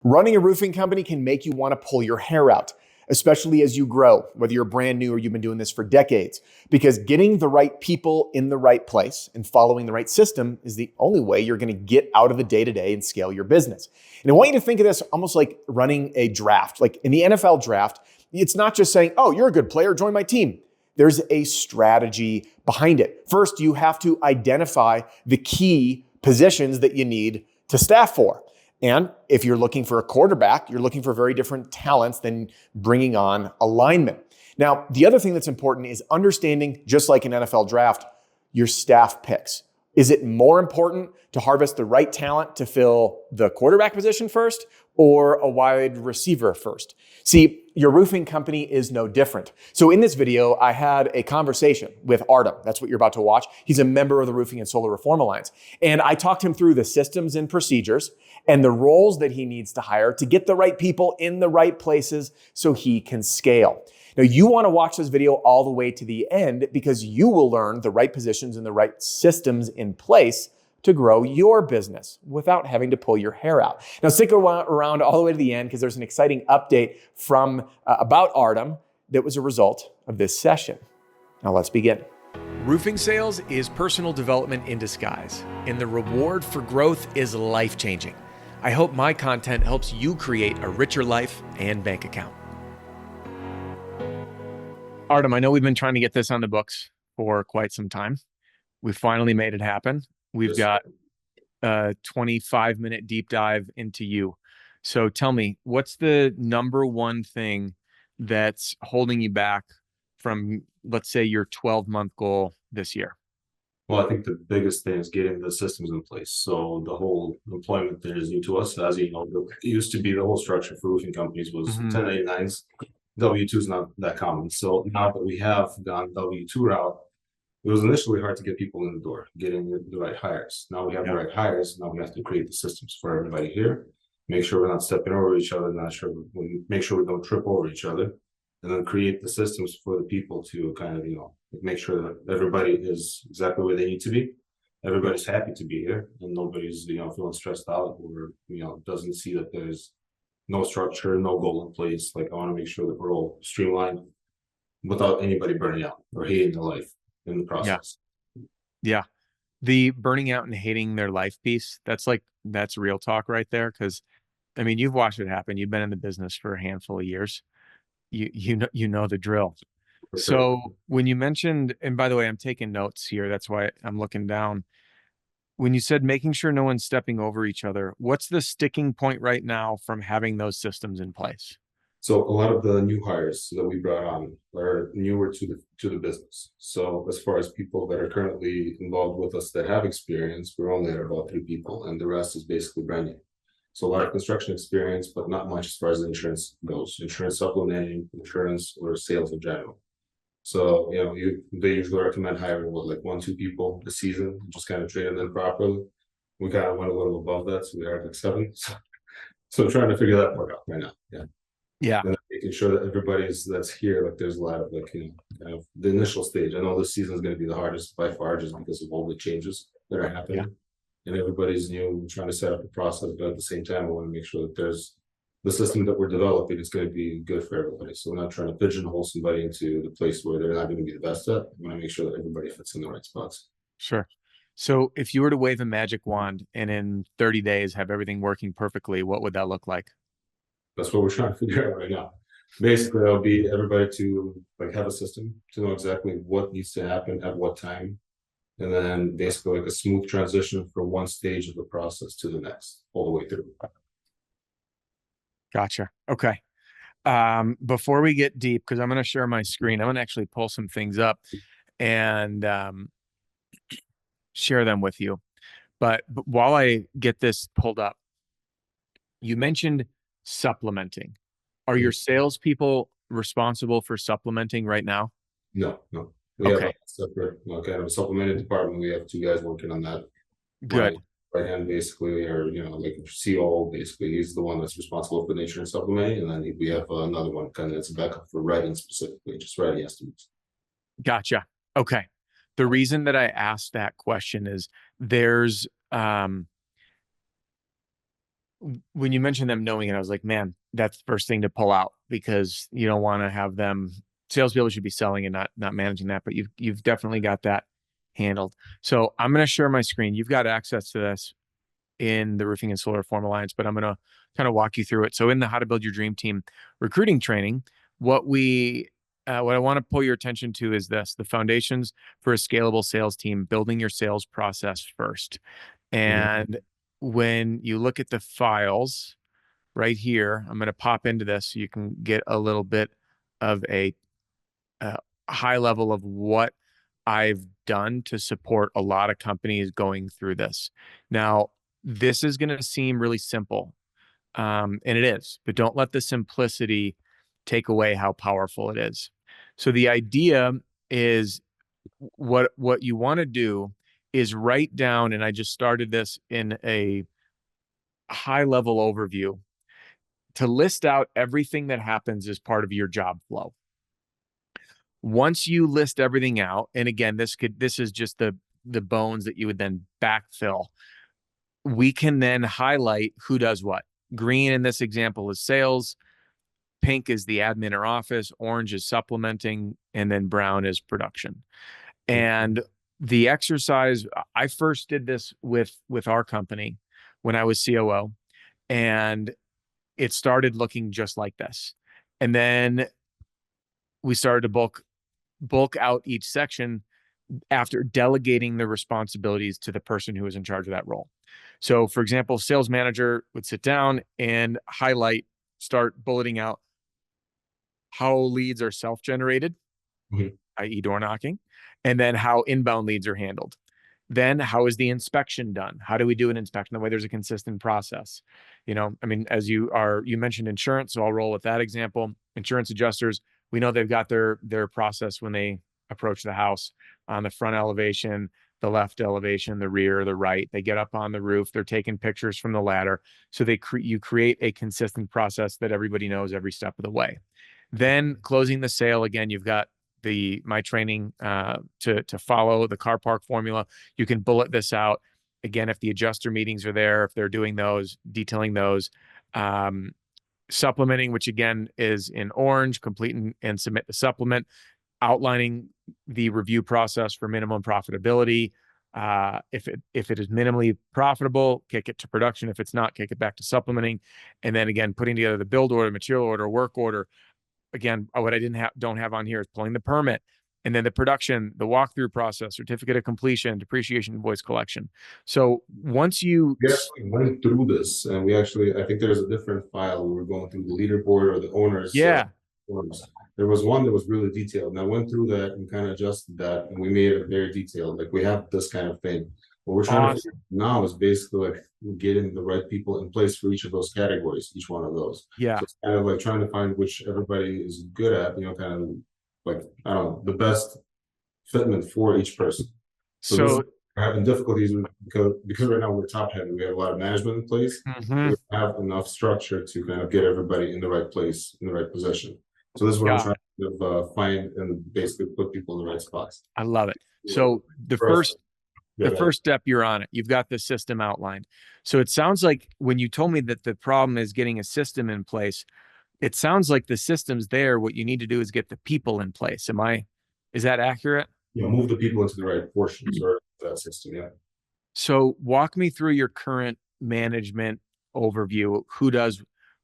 Running a roofing company can make you want to pull your hair out, especially as you grow, whether you're brand new or you've been doing this for decades, because getting the right people in the right place and following the right system is the only way you're going to get out of the day-to-day and scale your business. And I want you to think of this almost like running a draft. Like in the NFL draft, it's not just saying, oh, you're a good player, join my team. There's a strategy behind it. First, you have to identify the key positions that you need to staff for. And if you're looking for a quarterback, you're looking for very different talents than bringing on a lineman. Now, the other thing that's important is understanding, just like an NFL draft, your staff picks. Is it more important to harvest the right talent to fill the quarterback position first or a wide receiver first? See, your roofing company is no different. So in this video, I had a conversation with Artem. That's what you're about to watch. He's a member of the Roofing and Solar Reform Alliance. And I talked him through the systems and procedures and the roles that he needs to hire to get the right people in the right places so he can scale. Now, you want to watch this video all the way to the end because you will learn the right positions and the right systems in place to grow your business without having to pull your hair out. Now, stick around all the way to the end because there's an exciting update from about Artem that was a result of this session. Now, let's begin. Roofing sales is personal development in disguise, and the reward for growth is life-changing. I hope my content helps you create a richer life and bank account. Artem, I know we've been trying to get this on the books for quite some time. We finally made it happen. We've got a 25-minute deep dive into you. So tell me, what's the number one thing that's holding you back from, let's say, your 12-month goal this year? Well, I think the biggest thing is getting the systems in place. So the whole employment thing is new to us. As you know, it used to be the whole structure for roofing companies was 1099s. W-2 is not that common. So now that we have gone W-2 route, it was initially hard to get people in the door, getting the right hires. Now we have the right hires. Now we have to create the systems for everybody here, make sure we're not stepping over each other, make sure we don't trip over each other, and then create the systems for the people to kind of, make sure that everybody is exactly where they need to be. Everybody's happy to be here, and nobody's, feeling stressed out or, doesn't see that there's no structure, no goal in place. Like I want to make sure that we're all streamlined without anybody burning out or hating their life in the process. Yeah. The burning out and hating their life piece, that's real talk right there. Cause I mean, you've watched it happen. You've been in the business for a handful of years. You know the drill. So when you mentioned, and by the way, I'm taking notes here. That's why I'm looking down. When you said making sure no one's stepping over each other, what's the sticking point right now from having those systems in place? So a lot of the new hires that we brought on are newer to the business. So as far as people that are currently involved with us that have experience, we're only at about 3 people, and the rest is basically brand new. So a lot of construction experience, but not much as far as insurance goes. Insurance supplementing, insurance, or sales in general. So they usually recommend hiring like 1-2 people a season, just kind of training them properly. We kind of went a little above that, so we hired like 7. So trying to figure that part out right now. Yeah. And making sure that that's here, like there's a lot of kind of the initial stage. I know this season is going to be the hardest by far, just because of all the changes that are happening, and everybody's new, trying to set up a process. But at the same time, I want to make sure that there's the system that we're developing is going to be good for everybody. So we're not trying to pigeonhole somebody into the place where they're not going to be the best at. We want to make sure that everybody fits in the right spots. Sure. So if you were to wave a magic wand and in 30 days have everything working perfectly, what would that look like? That's what we're trying to figure out right now. Basically, it'll be everybody to have a system to know exactly what needs to happen at what time, and then basically a smooth transition from one stage of the process to the next, all the way through. Gotcha. Okay. Before we get deep, because I'm going to share my screen, I'm going to actually pull some things up and share them with you. But while I get this pulled up, you mentioned supplementing. Are your salespeople responsible for supplementing right now? No. We have a separate, kind of a supplemented department. We have 2 guys working on that. Good. Right hand, basically, or like CO, basically, he's the one that's responsible for nature and supplementing, and then we have another one kind of that's a backup for writing specifically, just writing estimates. Gotcha. Okay. The reason that I asked that question is there's when you mentioned them knowing it, I was like, man, that's the first thing to pull out because you don't want to have them. Salespeople should be selling and not managing that, but you've definitely got that handled. So I'm going to share my screen. You've got access to this in the Roofing and Solar Reform Alliance, but I'm going to kind of walk you through it. So in the How to Build Your Dream Team recruiting training, what I want to pull your attention to is this: the foundations for a scalable sales team, building your sales process first. Mhm. And when you look at the files right here, I'm going to pop into this so you can get a little bit of a high level of what I've done to support a lot of companies going through this. Now, this is going to seem really simple, and it is, but don't let the simplicity take away how powerful it is. So the idea is what you want to do is write down, and I just started this in a high level overview to list out everything that happens as part of your job flow. Once you list everything out, and again, this is just the bones that you would then backfill. We can then highlight who does what. Green in this example is sales, pink is the admin or office, orange is supplementing, and then brown is production. And the exercise, I first did this with our company when I was COO, and it started looking just like this. And then we started to bulk out each section after delegating the responsibilities to the person who was in charge of that role. So, for example, sales manager would sit down and start bulleting out how leads are self-generated, Mhm. i.e. door knocking, and then how inbound leads are handled. Then how is the inspection done? How do we do an inspection? The way there's a consistent process. I mean, you mentioned insurance, so I'll roll with that example. Insurance adjusters, we know they've got their process when they approach the house on the front elevation, the left elevation, the rear, the right. They get up on the roof, they're taking pictures from the ladder. So you create a consistent process that everybody knows every step of the way. Then closing the sale, again, you've got my training to follow the car park formula. You can bullet this out. Again, if the adjuster meetings are there, if they're doing those, detailing those. Supplementing, which again is in orange, complete and submit the supplement, outlining the review process for minimum profitability. If it is minimally profitable, kick it to production. If it's not, kick it back to supplementing. And then again, putting together the build order, material order, work order. Again, what I don't have on here is pulling the permit, and then the production, the walkthrough process, certificate of completion, depreciation, invoice collection. So once you, We actually went through this, and I think there's a different file. We were going through the leaderboard or the owners. yeah, Forms. There was one that was really detailed, and I went through that and kind of adjusted that, and we made it very detailed. Like we have this kind of thing. What we're trying to figure awesome. out now is basically like getting the right people in place for each of those categories, each one of those. Yeah. So it's kind of like trying to find which everybody is good at, kind of like, I don't know, the best fitment for each person. So this is So, having difficulties with because right now we're top heavy. We have a lot of management in place. mhm, We have enough structure to kind of get everybody in the right place, in the right position. So this is what I'm got trying it. to find and basically put people in the right spots. I love it. Yeah. So First, the yeah, first step, you're on it. You've got the system outlined. So it sounds like when you told me that the problem is getting a system in place, it sounds like the system's there. What you need to do is get the people in place. Is that accurate? move the people into the right portions or that system. Yeah. So walk me through your current management overview.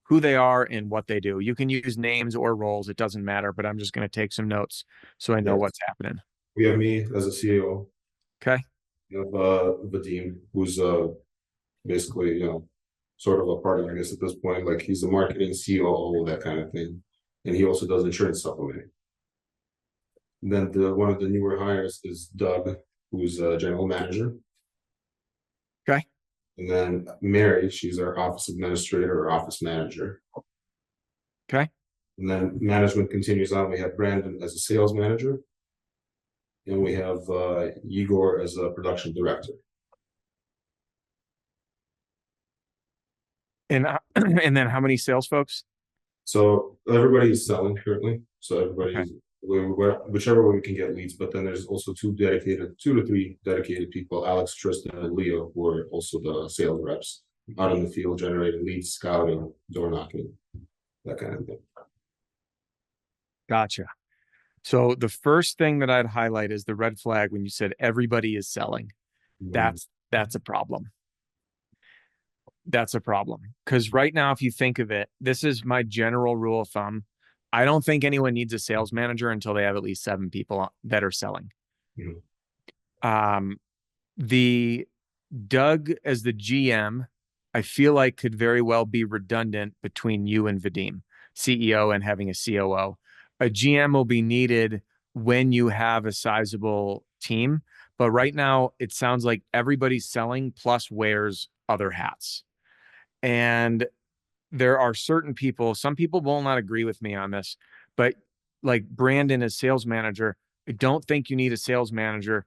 Who they are and what they do. You can use names or roles. It doesn't matter, but I'm just going to take some notes so I know Yes. what's happening. We have me as a CEO. Okay. We have Vadim, who's basically, sort of a partner, I guess, at this point. Like he's the marketing COO, that kind of thing. And he also does insurance supplementing. And then one of the newer hires is Doug, who's a general manager. Okay. And then Mary, she's our office administrator or office manager. Okay. And then management continues on. We have Brandon as a sales manager. And we have Igor as a production director. And and then how many sales folks? So everybody's selling currently. So Okay. everybody's whichever way we can get leads. But then there's also two to three dedicated people, Alex, Tristan, and Leo, who are also the sales reps. out in the field, generating leads, scouting, door knocking, that kind of thing. Gotcha. So the first thing that I'd highlight is the red flag when you said everybody is selling. Mm. That's a problem. That's a problem. Because right now, if you think of it, this is my general rule of thumb. I don't think anyone needs a sales manager until they have at least 7 people that are selling. Mhm. The Doug as the GM, I feel like could very well be redundant between you and Vadim, CEO and having a COO. A GM will be needed when you have a sizable team, but right now it sounds like everybody's selling plus wears other hats. And there are certain people, some people will not agree with me on this, but like Brandon as sales manager, I don't think you need a sales manager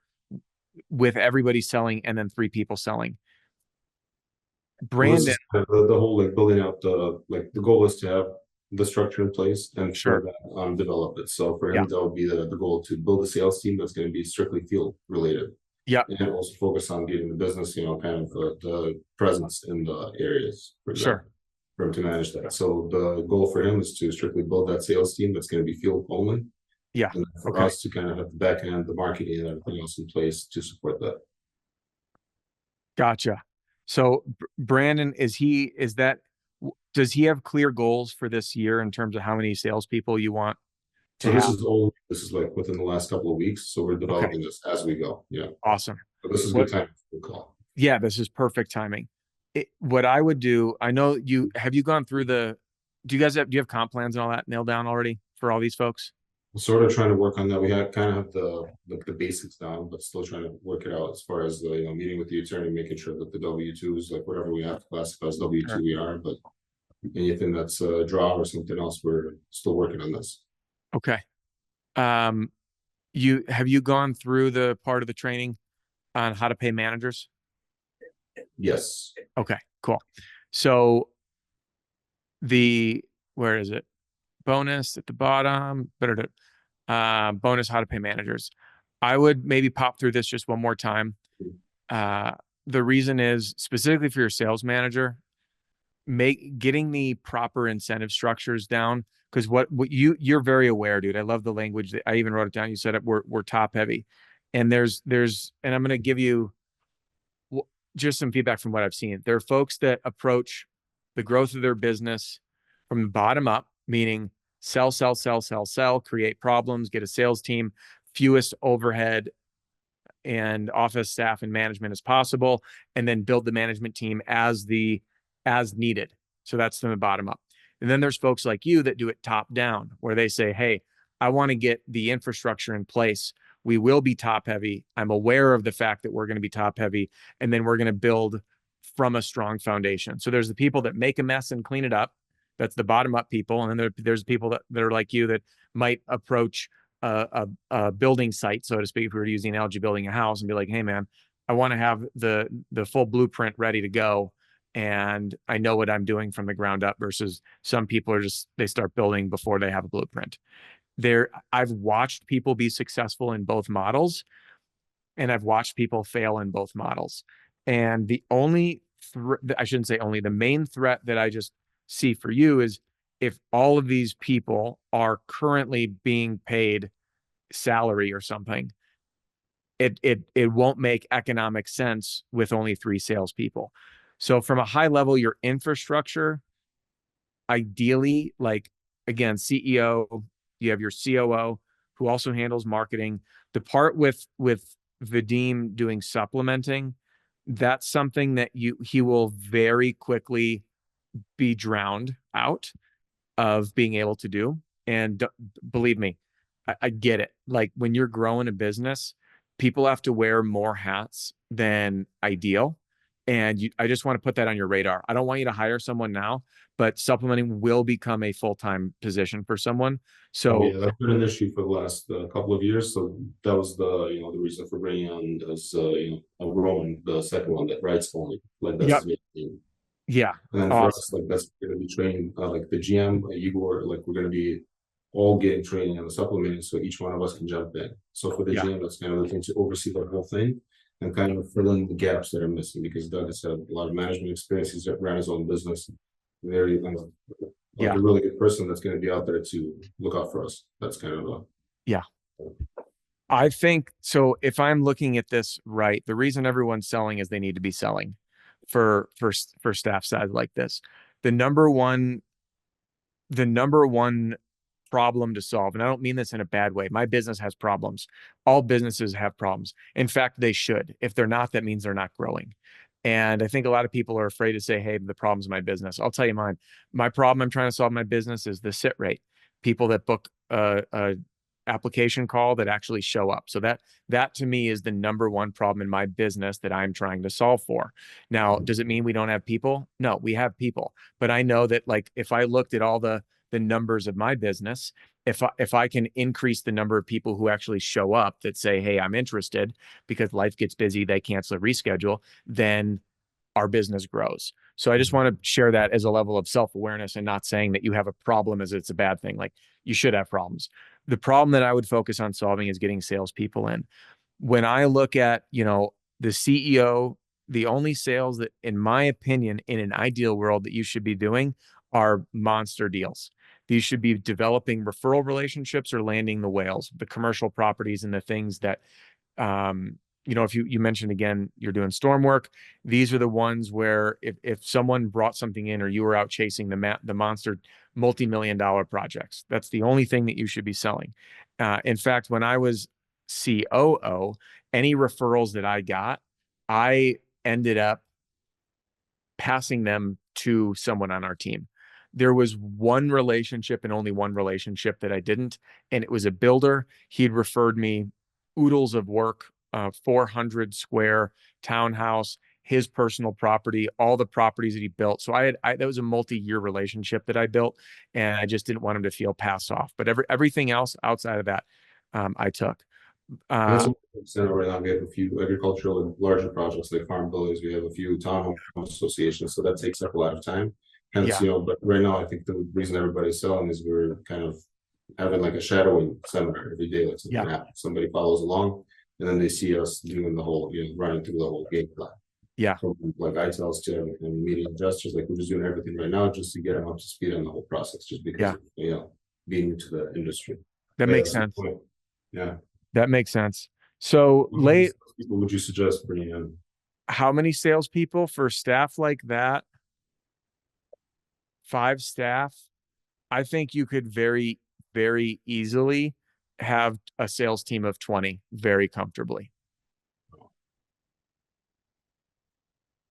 with everybody selling and then 3 people selling. Well, this Brandon, is the whole like building out the goal is to have the structure in place and for sure. that develop it. So for Yeah. him, that would be the goal to build a sales team that's going to be strictly field related Yeah. and also focus on getting the business, kind of the presence in the areas for Sure. them, for him to manage that. So the goal for him is to strictly build that sales team that's going to be field only, Yeah. and for Okay. us to kind of have the back end, the marketing, and everything else in place to support that. Gotcha. So Brandon, does he have clear goals for this year in terms of how many salespeople you want to So this have? is all this is like within the last couple of weeks. So we're Okay. developing this as we go. Yeah. Awesome. So this is a What, good time to call. yeah, this is perfect timing. What I would do, I know have you gone through do you have comp plans and all that nailed down already for all these folks? We're sort of trying to work on that. We have kind of have the basics down, but still trying to work it out as far as the meeting with the attorney, making sure that the W-2s, like whatever we have to classify as W-2 Sure. we are, but anything that's a draw or something else, we're still working on this. Okay. Um, have you gone through the part of the training on how to pay managers? Yes. Okay, cool. So where is it? Bonus at the bottom. Bonus how to pay managers. I would maybe pop through this just one more time. Uh, the reason is specifically for your sales manager, getting the proper incentive structures down. Because what you're very aware, dude. I love the language that I even wrote it down. You said it. We're top heavy, and and I'm going to give you just some feedback from what I've seen. There are folks that approach the growth of their business from the bottom up, meaning sell, sell, sell, sell, sell, create problems, get a sales team, fewest overhead and office staff and management as possible, and then build the management team as needed. So that's from the bottom up. And then there's folks like you that do it top down, where they say, hey, I want to get the infrastructure in place. We will be top heavy. I'm aware of the fact that we're going to be top heavy, and then we're going to build from a strong foundation. So there's the people that make a mess and clean it up. That's the bottom up people. And then there's people that are like you that might approach a building site, so to speak, if we were using an analogy, building a house, and be like, hey man, I want to have the full blueprint ready to go, and I know what I'm doing from the ground up, versus some people are they start building before they have a blueprint. I've watched people be successful in both models, and I've watched people fail in both models. And the only I shouldn't say only, the main threat that I just see for you is if all of these people are currently being paid salary or something, it won't make economic sense with only 3 salespeople. So from a high level, your infrastructure, ideally, like again, CEO, you have your COO who also handles marketing. The part with Vadim doing supplementing, that's something that he will very quickly be drowned out of being able to do. And believe me, I get it. Like when you're growing a business, people have to wear more hats than ideal. And I just want to put that on your radar. I don't want you to hire someone now, but supplementing will become a full-time position for someone. Oh So, yeah, that's been an issue for the last couple of years. So that was the reason for bringing on this a Roman, the second one that writes only, like that's yep. his main thing. Yeah. And then for Awesome. us, like that's going to be training, like the GM, Igor, like we're going to be all getting training on the supplementing, so each one of us can jump in. So for the Yeah. GM, that's kind of the thing to oversee the whole thing. and kind of fill in the gaps that are missing, because Doug has had a lot of management experience. He's ran his own business. Very like Yeah. a really good person that's going to be out there to look out for us. That's kind of Yeah. I think so. If I'm looking at this right, the reason everyone's selling is they need to be selling for staff size like this. The number one, the number one problem to solve, and I don't mean this in a bad way. My business has problems. All businesses have problems. In fact, they should. If they're not, that means they're not growing. And I think a lot of people are afraid to say, hey, the problem's my business. I'll tell you mine. My problem I'm trying to solve in my business is the sit rate. People that book a application call that actually show up. So that to me is the number one problem in my business that I'm trying to solve for. Now, does it mean we don't have people? No, we have people. But I know that like if I looked at all the numbers of my business, if I can increase the number of people who actually show up that say, hey, I'm interested, because life gets busy, they cancel a reschedule, then our business grows. So I just want to share that as a level of self-awareness, and not saying that you have a problem as it's a bad thing. Like, you should have problems. The problem that I would focus on solving is getting salespeople in. When I look at, the CEO, the only sales that, in my opinion, in an ideal world that you should be doing are monster deals. These should be developing referral relationships or landing the whales, the commercial properties and the things that, if you mentioned again, you're doing storm work. These are the ones where if someone brought something in, or you were out chasing the monster multi-million-dollar projects, that's the only thing that you should be selling. In fact, when I was COO, any referrals that I got, I ended up passing them to someone on our team. There was one relationship and only one relationship that I didn't, and it was a builder. He'd referred me oodles of work, 400 square townhouse, his personal property, all the properties that he built. So that was a multi-year relationship that I built, and I just didn't want him to feel passed off. But everything else outside of that, I took. And that's what right now. We have a few agricultural and larger projects like farm buildings. We have a few townhome associations, so that takes up a lot of time. Hence, Yeah. but right now I think the reason everybody's selling is we're kind of having like a shadowing seminar every day. Like something happens, somebody follows along, and then they see us doing the whole, running through the whole game plan. Yeah. So, like I tell us to meeting adjusters, like we're just doing everything right now just to get them up to speed on the whole process, just because of, being new to the industry. That makes sense. Yeah. That makes sense. So people would you suggest bringing in? How many salespeople for staff like that? 5 staff. I think you could very, very easily have a sales team of 20 very comfortably.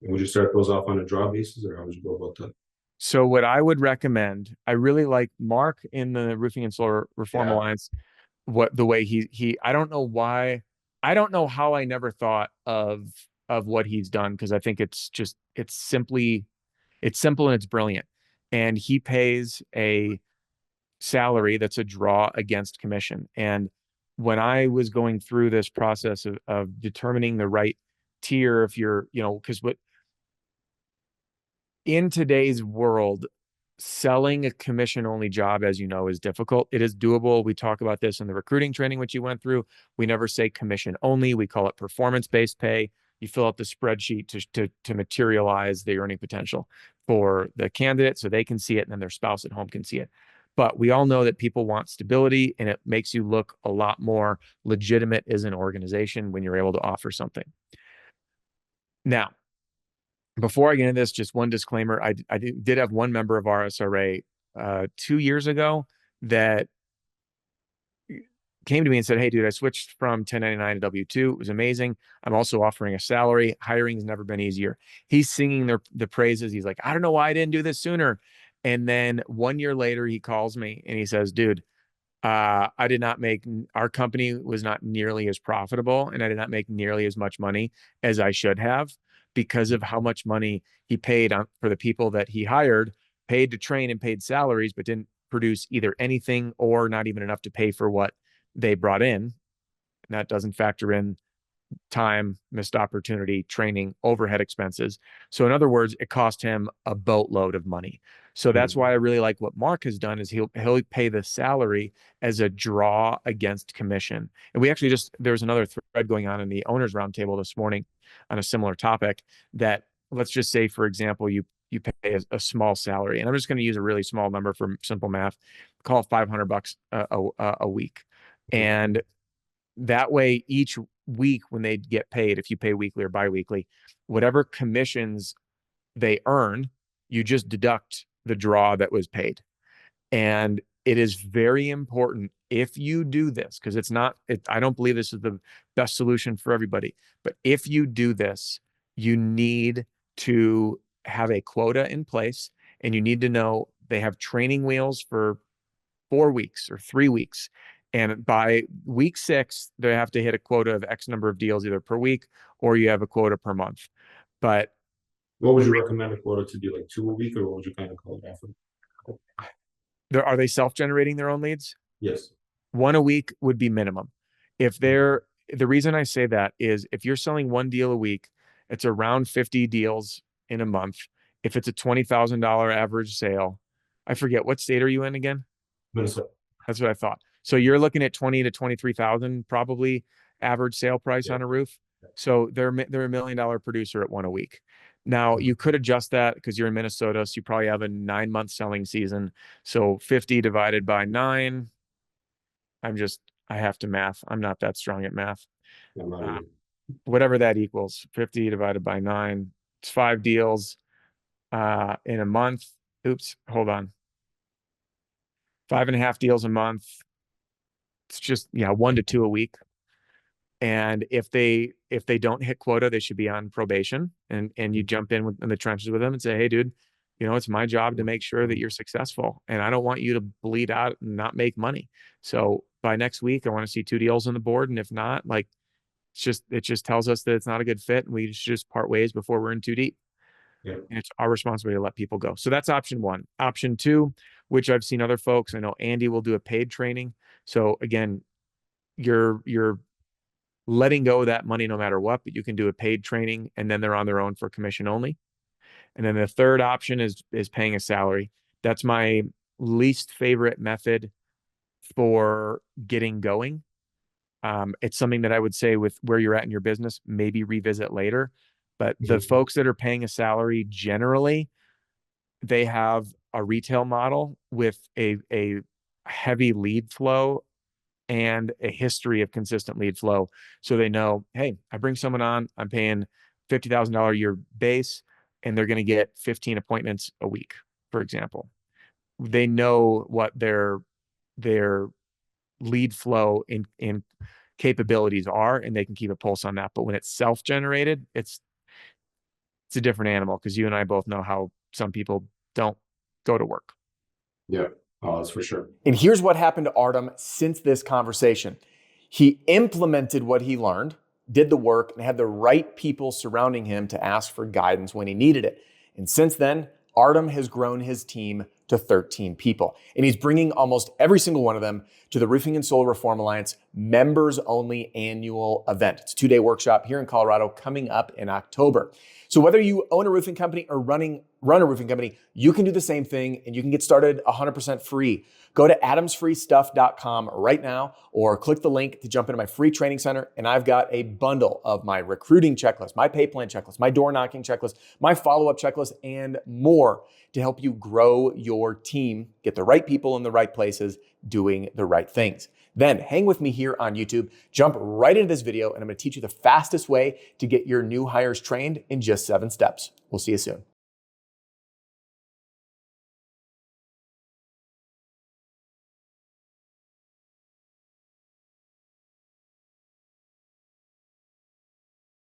Would you start those off on a draw basis, or how would you go about that? So what I would recommend, I really like Mark in the Roofing and Solar Reform Alliance. The way I don't know why, I don't know how I never thought of what he's done, because I think it's simple and it's brilliant. And he pays a salary that's a draw against commission. And when I was going through this process of determining the right tier, if you're, because in today's world, selling a commission only job, as you know, is difficult. It is doable. We talk about this in the recruiting training, which you went through. We never say commission only. We call it performance-based pay. You fill out the spreadsheet to materialize the earning potential for the candidate so they can see it, and then their spouse at home can see it. But we all know that people want stability, and it makes you look a lot more legitimate as an organization when you're able to offer something. Now, before I get into this, just one disclaimer. I did have one member of RSRA 2 years ago that came to me and said, hey, dude, I switched from 1099 to W-2. It was amazing. I'm also offering a salary. Hiring has never been easier. He's singing the praises. He's like, I don't know why I didn't do this sooner. And then 1 year later, he calls me and he says, dude, our company was not nearly as profitable, and I did not make nearly as much money as I should have, because of how much money he paid for the people that he hired, paid to train and paid salaries, but didn't produce either anything, or not even enough to pay for what they brought in. And that doesn't factor in time, missed opportunity, training, overhead expenses. So in other words, it cost him a boatload of money. So that's why I really like what Mark has done is he'll pay the salary as a draw against commission. And we actually there's another thread going on in the owners roundtable this morning on a similar topic that let's just say, for example, you pay a small salary, and I'm just going to use a really small number for simple math, call it $500 a week. And that way, each week when they get paid, if you pay weekly or biweekly, whatever commissions they earn, you just deduct the draw that was paid. And it is very important if you do this, because I don't believe this is the best solution for everybody. But if you do this, you need to have a quota in place, and you need to know they have training wheels for 4 weeks or 3 weeks. And by week 6, they have to hit a quota of X number of deals either per week or you have a quota per month. But what would you recommend a quota to be, like 2 a week, or what would you kind of call it after? are they self-generating their own leads? Yes. 1 a week would be minimum. The reason I say that is if you're selling 1 deal a week, it's around 50 deals in a month. If it's a $20,000 average sale, I forget, what state are you in again? Minnesota. That's what I thought. So you're looking at 20 to 23,000 probably average sale price on a roof. So they're a $1 million producer at 1 a week. Now you could adjust that because you're in Minnesota, so you probably have a 9-month selling season. So 50 divided by 9. I have to math. I'm not that strong at math. Whatever that equals, 50 divided by 9. It's 5 deals in a month. Oops, hold on. 5.5 deals a month. It's just 1 to 2 a week. And if they don't hit quota, they should be on probation. And you jump in the trenches with them and say, hey, dude, it's my job to make sure that you're successful. And I don't want you to bleed out and not make money. So by next week, I want to see 2 deals on the board. And if not, like, it just tells us that it's not a good fit. And we should just part ways before we're in too deep. Yeah. And it's our responsibility to let people go. So that's option 1. Option 2, which I've seen other folks, I know Andy will do a paid training. So again, you're letting go of that money no matter what, but you can do a paid training and then they're on their own for commission only. And then the third option is paying a salary. That's my least favorite method for getting going. It's something that I would say with where you're at in your business, maybe revisit later. But the folks that are paying a salary, generally, they have a retail model with a heavy lead flow and a history of consistent lead flow. So they know, hey, I bring someone on, I'm paying $50,000 a year base, and they're going to get 15 appointments a week, for example. They know what their lead flow in capabilities are, and they can keep a pulse on that. But when it's self-generated, it's a different animal, because you and I both know how some people don't go to work. Yeah. Oh, that's for sure. And here's what happened to Artem since this conversation. He implemented what he learned, did the work, and had the right people surrounding him to ask for guidance when he needed it. And since then, Artem has grown his team to 13 people. And he's bringing almost every single one of them to the Roofing and Solar Reform Alliance members-only annual event. It's a 2-day workshop here in Colorado coming up in October. So whether you own a roofing company or run a roofing company, you can do the same thing, and you can get started 100% free. Go to adamsfreestuff.com right now, or click the link to jump into my free training center. And I've got a bundle of my recruiting checklist, my pay plan checklist, my door knocking checklist, my follow-up checklist, and more to help you grow your team, get the right people in the right places, doing the right things. Then hang with me here on YouTube, jump right into this video, and I'm going to teach you the fastest way to get your new hires trained in just 7 steps. We'll see you soon.